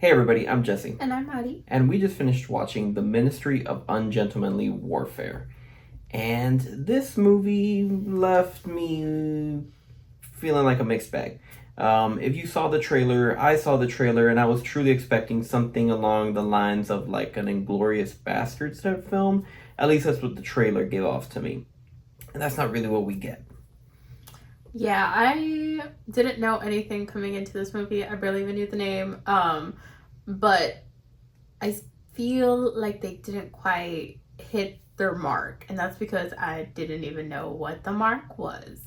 Hey everybody, I'm Jesse. And I'm Maddie. And we just finished watching The Ministry of Ungentlemanly Warfare. And this movie left me feeling like a mixed bag. If you saw the trailer, I saw the trailer, and I was truly expecting something along the lines of like an Inglorious Bastards type film. At least that's what the trailer gave off to me. And that's not really what we get. Yeah, I didn't know anything coming into this movie. I barely even knew the name. But I feel like they didn't quite hit their mark, and that's because I didn't even know what the mark was.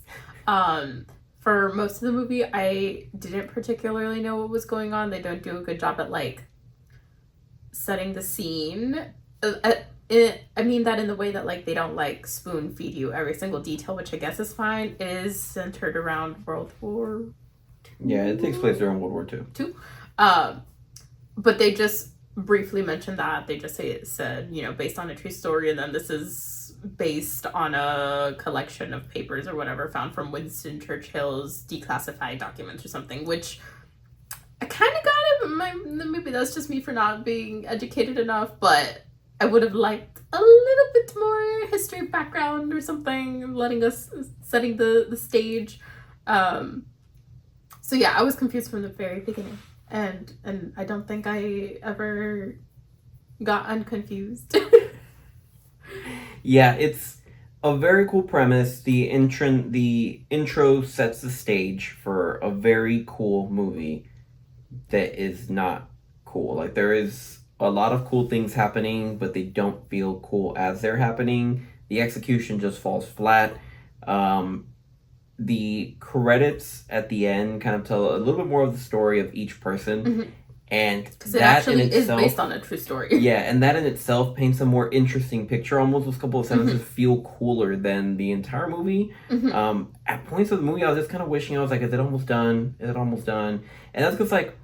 For most of the movie, I didn't particularly know what was going on. They don't do a good job at like setting the scene. I mean that in the way that like they don't like spoon feed you every single detail, which I guess is fine. It is centered around World War Yeah, it takes place during World War II. But they just briefly mentioned that. They just said, based on a true story, and then this is based on a collection of papers or whatever found from Winston Churchill's declassified documents or something, which I kind of got it, but maybe that's just me for not being educated enough, but I would have liked a little bit more history background or something, setting the stage. So yeah, I was confused from the very beginning. And I don't think I ever got unconfused. Yeah, it's a very cool premise. The intro sets the stage for a very cool movie that is not cool. Like there is a lot of cool things happening, but they don't feel cool as they're happening. The execution just falls flat. The credits at the end kind of tell a little bit more of the story of each person. Mm-hmm. And because it actually is based on a true story. Yeah, and that in itself paints a more interesting picture. Almost those couple of sentences feel cooler than the entire movie. At points of the movie, I was just kind of wishing, I was like, is it almost done? Is it almost done? And that's because, like,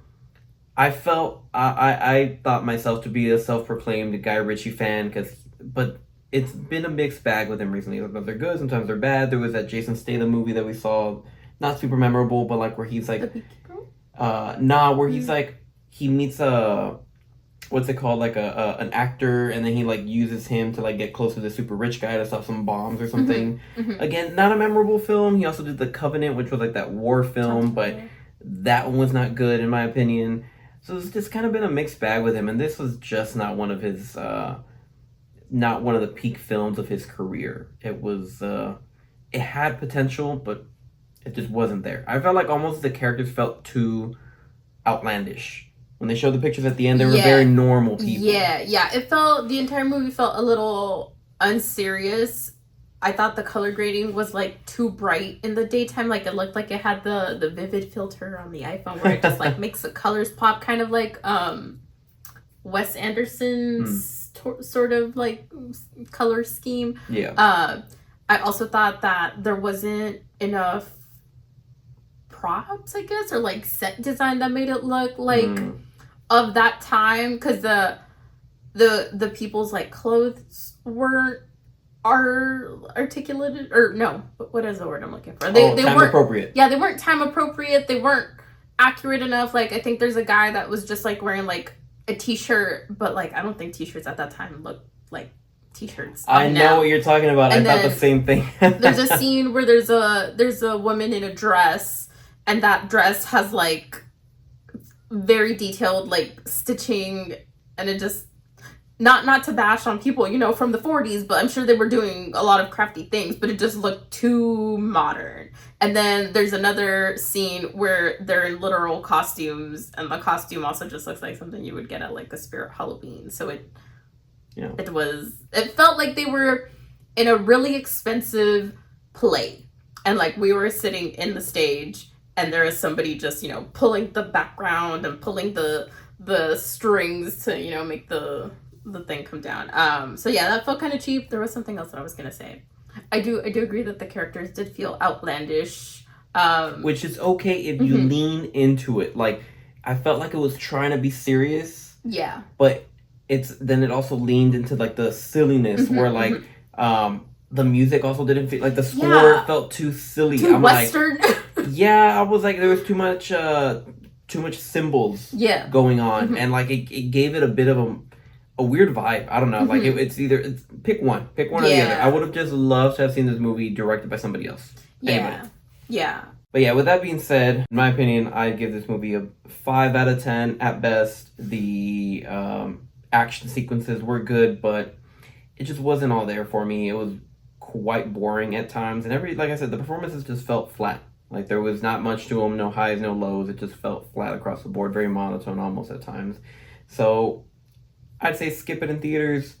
I thought myself to be a self-proclaimed Guy Ritchie fan, but it's been a mixed bag with him recently. Sometimes they're good, sometimes they're bad. There was that Jason Statham movie that we saw, not super memorable, but like where he's like, he's like, he meets what's it called, like an actor, and then he like uses him to like get close to the super rich guy to stop some bombs or something. Again, not a memorable film. He also did The Covenant, which was like that war film, but that one was not good in my opinion. So it's just kind of been a mixed bag with him, and this was just not one of his, not one of the peak films of his career. It was, it had potential, but it just wasn't there. I felt like almost the characters felt too outlandish. When they showed the pictures at the end, they were very normal people. Yeah. The entire movie felt a little unserious. I thought the color grading was like too bright in the daytime. Like it looked like it had the vivid filter on the iPhone where it just like makes the colors pop, kind of like Wes Anderson's sort of like color scheme. Yeah. I also thought that there wasn't enough props, I guess, or like set design that made it look like of that time, because the people's like clothes weren't articulated, or no, what is the word I'm looking for? They time weren't appropriate. Yeah, they weren't time appropriate. They weren't accurate enough. Like I think there's a guy that was just like wearing like a t-shirt, but like I don't think t-shirts at that time looked like t-shirts. I know what you're talking about. And I thought the same thing. There's a scene where there's a woman in a dress, and that dress has like very detailed like stitching, and it just not to bash on people, from the 40s, but I'm sure they were doing a lot of crafty things, but it just looked too modern. And then there's another scene where they're in literal costumes, and the costume also just looks like something you would get at like a Spirit Halloween. So it felt like they were in a really expensive play, and like we were sitting in the stage, and there is somebody just pulling the background and pulling the strings to make the thing come down. So yeah, that felt kind of cheap. There was something else that I was gonna say. I do agree that the characters did feel outlandish, which is okay if you lean into it. Like I felt like it was trying to be serious, but it also leaned into like the silliness, where like the music also didn't feel like the score felt too silly. Too Western. Like, I was like, there was too much too much symbols Yeah. going on, Mhm. and like it gave it a bit of a weird vibe. I don't know. Like Mhm. it's pick one or the other. I Yeah. would have just loved to have seen this movie directed by somebody else. Anybody. Yeah. Yeah. But yeah, with that being said, in my opinion, I'd give this movie a 5 out of 10 at best. The action sequences were good, but it just wasn't all there for me. It was quite boring at times, and like I said, the performances just felt flat. Like there was not much to them, no highs, no lows. It just felt flat across the board, very monotone almost at times. So I'd say skip it in theaters.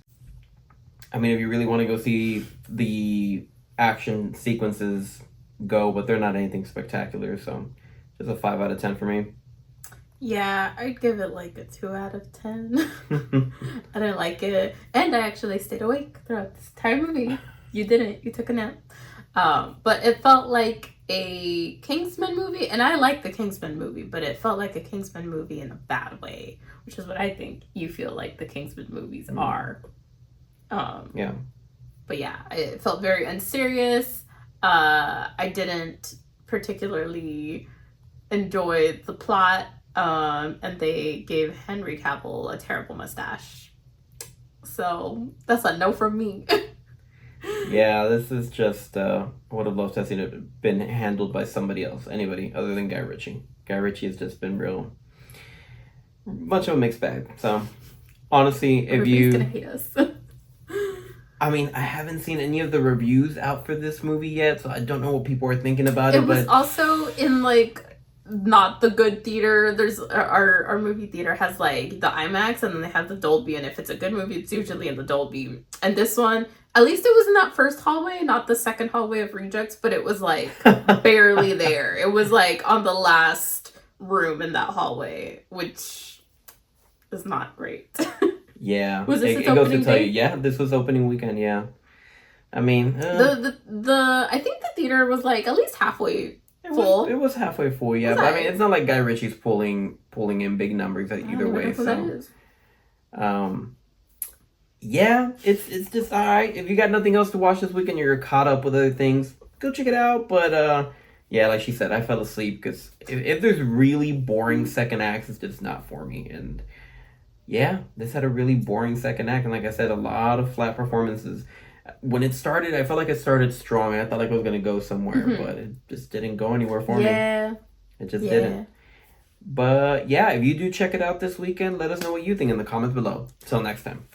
I mean, if you really want to go see the action sequences, go, but they're not anything spectacular. So just a 5 out of 10 for me. Yeah, I'd give it like a 2 out of 10. I didn't like it. And I actually stayed awake throughout this entire movie. You didn't. You took a nap. But it felt like a Kingsman movie. And I like the Kingsman movie, but it felt like a Kingsman movie in a bad way, which is what I think you feel like the Kingsman movies are. Yeah. But yeah, it felt very unserious. I didn't particularly enjoy the plot. And they gave Henry Cavill a terrible mustache. So that's a no from me. Yeah, this is just, I would have loved to have seen it been handled by somebody else, anybody other than Guy Ritchie. Guy Ritchie has just been much of a mixed bag. So, honestly, if Everybody's gonna hate us. I mean, I haven't seen any of the reviews out for this movie yet, so I don't know what people are thinking about it. It was but also in like not the good theater. There's our movie theater has like the IMAX and then they have the Dolby, and if it's a good movie, it's usually in the Dolby. And this one, at least it was in that first hallway, not the second hallway of rejects, but it was like barely there. It was like on the last room in that hallway, which is not great. yeah, Was this its it goes to opening tell you, day? yeah, this was opening weekend. Yeah, I mean, The I think the theater was like at least halfway full. it was halfway full. Yeah, Was but I I? mean, it's not like Guy Ritchie's pulling in big numbers I don't either even know way. who that So, is. yeah, it's just alright. If you got nothing else to watch this weekend, you're caught up with other things, go check it out. But yeah, like she said, I fell asleep because if there's really boring second acts, it's just not for me. And yeah, this had a really boring second act, and like I said, a lot of flat performances. When it started, I felt like it started strong, and I thought like it was gonna go somewhere, but it just didn't go anywhere for me. Yeah. It just didn't. But yeah, if you do check it out this weekend, let us know what you think in the comments below. Till next time.